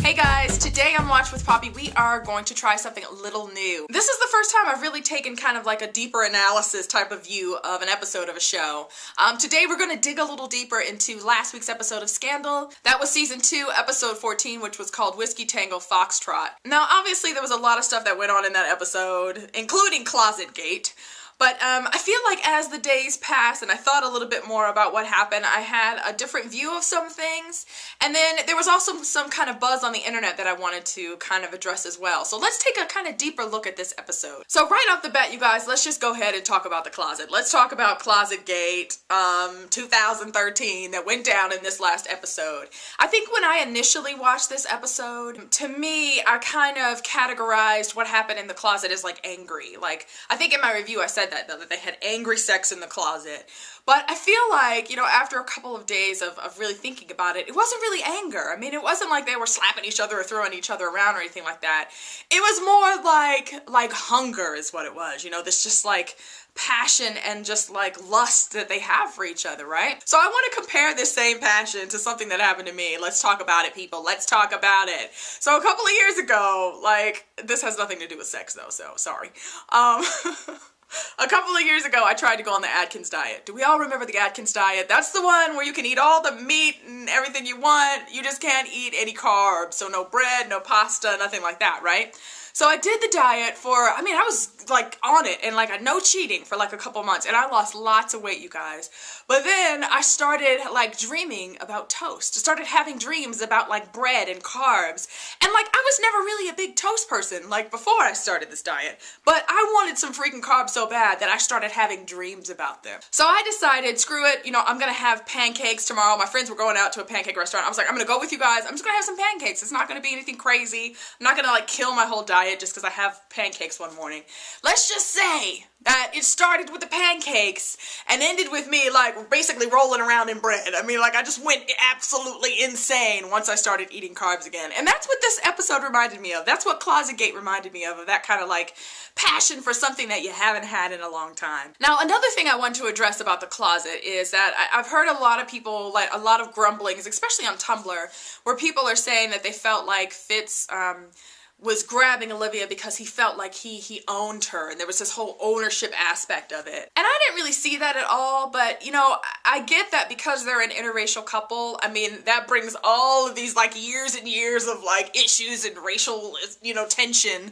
Hey guys, today on Watch with Poppy we are going to try something a little new. This is the first time I've really taken kind of like a deeper analysis type of view of an episode of a show. Today we're going to dig a little deeper into last week's episode of Scandal. That was season 2, episode 14, which was called Whiskey Tango Foxtrot. Now obviously there was a lot of stuff that went on in that episode, including Closet Gate. But I feel like as the days passed and I thought a little bit more about what happened, I had a different view of some things. And then there was also some kind of buzz on the internet that I wanted to kind of address as well. So let's take a kind of deeper look at this episode. So right off the bat, you guys, let's just go ahead and talk about the closet. Let's talk about Closet Gate 2013 that went down in this last episode. I think when I initially watched this episode, to me, I kind of categorized what happened in the closet as like angry. Like, I think in my review I said that they had angry sex in the closet. But I feel like, you know, after a couple of days of really thinking about it, it wasn't really anger. I mean, it wasn't like they were slapping each other or throwing each other around or anything like that. It was more like hunger is what it was, you know, this just like passion and just like lust that they have for each other, right? So I want to compare this same passion to something that happened to me. Let's talk about it, people. Let's talk about it. So a couple of years ago, like, this has nothing to do with sex though, so sorry. A couple of years ago, I tried to go on the Atkins diet. Do we all remember the Atkins diet? That's the one where you can eat all the meat and everything you want. You just can't eat any carbs. So no bread, no pasta, nothing like that, right? So I did the diet for, I mean, I was like on it and like no cheating for like a couple months, and I lost lots of weight, you guys. But then I started like dreaming about toast. I started having dreams about like bread and carbs. And like I was never really a big toast person like before I started this diet. But I wanted some freaking carbs so bad that I started having dreams about them. So I decided, screw it, you know, I'm gonna have pancakes tomorrow. My friends were going out to a pancake restaurant. I was like, I'm gonna go with you guys. I'm just gonna have some pancakes. It's not gonna be anything crazy. I'm not gonna like kill my whole diet just because I have pancakes one morning. Let's just say that it started with the pancakes and ended with me like basically rolling around in bread. I mean, like I just went absolutely insane once I started eating carbs again. And that's what this episode reminded me of. That's what Closet Gate reminded me of that kind of like passion for something that you haven't had in a long time. Now, another thing I want to address about the closet is that I've heard a lot of people, like a lot of grumblings, especially on Tumblr, where people are saying that they felt like Fitz was grabbing Olivia because he felt like he owned her, and there was this whole ownership aspect of it. And I didn't really see that at all, but you know, I get that because they're an interracial couple. I mean, that brings all of these like years and years of like issues and racial, you know, tension.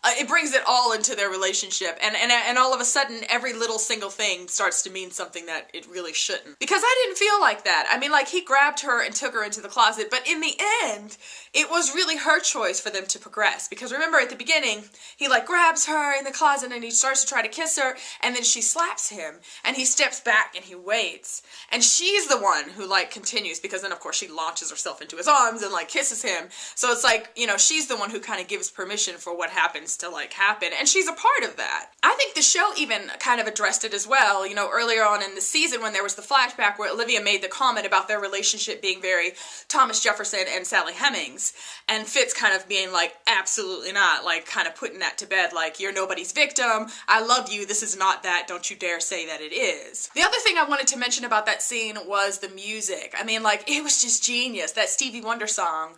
It brings it all into their relationship, and all of a sudden every little single thing starts to mean something that it really shouldn't. Because I didn't feel like that. I mean, like he grabbed her and took her into the closet, but in the end, it was really her choice for them to progress. Because remember at the beginning, he like grabs her in the closet and he starts to try to kiss her, and then she slaps him and he steps back and he waits. And she's the one who like continues, because then of course she launches herself into his arms and like kisses him. So it's like, you know, she's the one who kind of gives permission for what happens to like happen, and she's a part of that. I think the show even kind of addressed it as well, you know, earlier on in the season when there was the flashback where Olivia made the comment about their relationship being very Thomas Jefferson and Sally Hemings, and Fitz kind of being like, absolutely not, like kind of putting that to bed, like, you're nobody's victim, I love you, this is not that, don't you dare say that it is. The other thing I wanted to mention about that scene was the music. I mean, like, it was just genius, that Stevie Wonder song,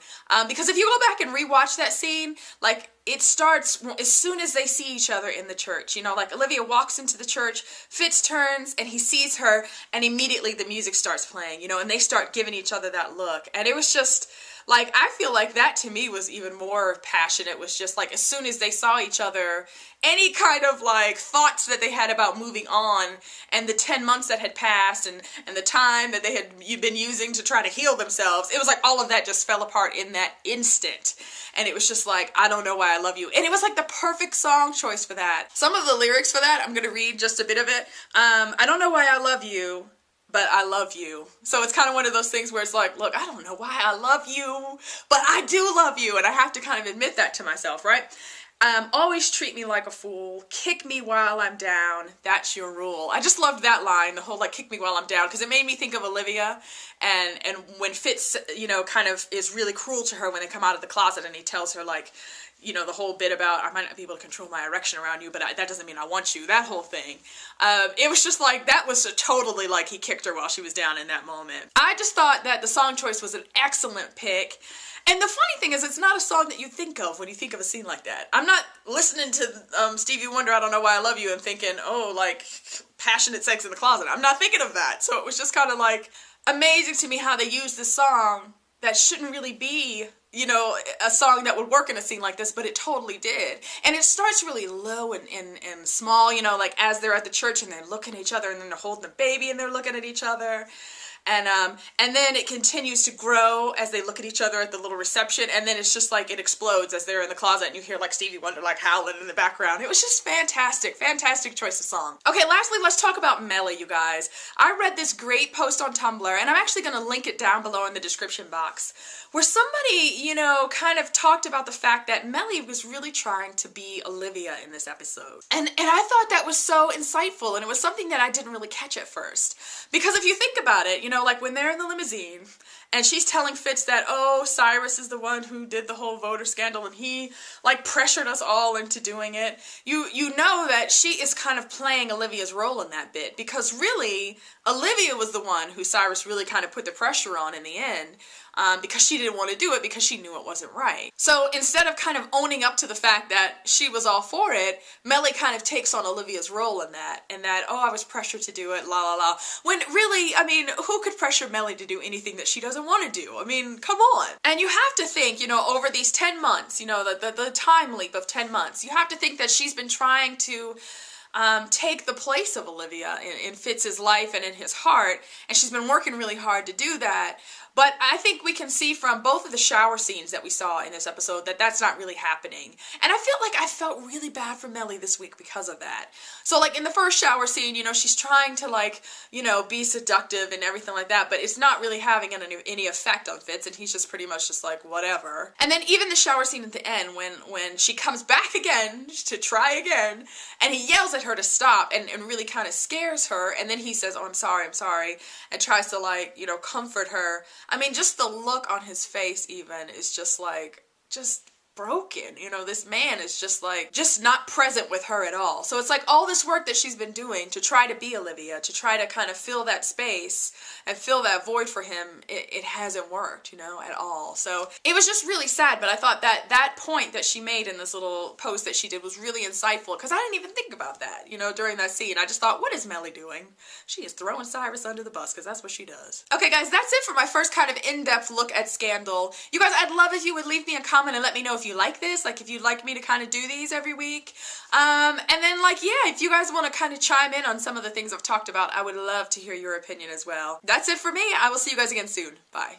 because if you go back and rewatch that scene, like, it starts as soon as they see each other in the church. You know, like Olivia walks into the church, Fitz turns and he sees her, and immediately the music starts playing, you know, and they start giving each other that look. And it was just, like, I feel like that to me was even more passionate. It was just like as soon as they saw each other, any kind of like thoughts that they had about moving on and the 10 months that had passed and the time that they had been using to try to heal themselves, it was like all of that just fell apart in that instant. And it was just like, I don't know why I love you. And it was like the perfect song choice for that. Some of the lyrics for that, I'm gonna read just a bit of it. I don't know why I love you, but I love you. So it's kind of one of those things where it's like, look, I don't know why I love you, but I do love you, and I have to kind of admit that to myself, right? Always treat me like a fool, kick me while I'm down, that's your rule. I just loved that line, the whole like kick me while I'm down, because it made me think of Olivia, and when Fitz, you know, kind of is really cruel to her when they come out of the closet and he tells her like, you know, the whole bit about, I might not be able to control my erection around you, but that doesn't mean I want you, that whole thing. It was just like, that was totally like he kicked her while she was down in that moment. I just thought that the song choice was an excellent pick. And the funny thing is, it's not a song that you think of when you think of a scene like that. I'm not listening to Stevie Wonder, I Don't Know Why I Love You, and thinking, oh, like, passionate sex in the closet. I'm not thinking of that. So it was just kind of like amazing to me how they used this song that shouldn't really be, you know, a song that would work in a scene like this, but it totally did. And it starts really low and small, you know, like as they're at the church and they're looking at each other, and then they're holding the baby and they're looking at each other. And then it continues to grow as they look at each other at the little reception, and then it's just like it explodes as they're in the closet and you hear like Stevie Wonder like howling in the background. It was just fantastic, fantastic choice of song. Okay, lastly, let's talk about Mellie, you guys. I read this great post on Tumblr, and I'm actually going to link it down below in the description box, where somebody, you know, kind of talked about the fact that Mellie was really trying to be Olivia in this episode. And I thought that was so insightful, and it was something that I didn't really catch at first. Because if you think about it, you know, like when they're in the limousine, and she's telling Fitz that, oh, Cyrus is the one who did the whole voter scandal, and he, like, pressured us all into doing it. You know that she is kind of playing Olivia's role in that bit, because really, Olivia was the one who Cyrus really kind of put the pressure on in the end, because she didn't want to do it because she knew it wasn't right. So instead of kind of owning up to the fact that she was all for it, Mellie kind of takes on Olivia's role in that, oh, I was pressured to do it, la la la. When really, I mean, who could pressure Mellie to do anything that she doesn't want to do? I mean, come on. And you have to think, you know, over these 10 months, you know, the time leap of 10 months, you have to think that she's been trying to take the place of Olivia in Fitz's life and in his heart, and she's been working really hard to do that. But I think we can see from both of the shower scenes that we saw in this episode that that's not really happening. And I feel like I felt really bad for Mellie this week because of that. So like in the first shower scene, you know, she's trying to like, you know, be seductive and everything like that, but it's not really having any effect on Fitz, and he's just pretty much just like, whatever. And then even the shower scene at the end when she comes back again to try again, and he yells at her to stop and really kind of scares her, and then he says, oh, I'm sorry, and tries to like, you know, comfort her. I mean, just the look on his face even is just like, just broken. You know, this man is just like, just not present with her at all. So it's like all this work that she's been doing to try to be Olivia, to try to kind of fill that space and fill that void for him, it hasn't worked, you know, at all. So it was just really sad, but I thought that that point that she made in this little post that she did was really insightful, because I didn't even think about that, you know, during that scene. I just thought, what is Mellie doing? She is throwing Cyrus under the bus, because that's what she does. Okay, guys, that's it for my first kind of in-depth look at Scandal. You guys, I'd love if you would leave me a comment and let me know if you like this, like if you'd like me to kind of do these every week. And then like, yeah, if you guys want to kind of chime in on some of the things I've talked about, I would love to hear your opinion as well. That's it for me. I will see you guys again soon. Bye.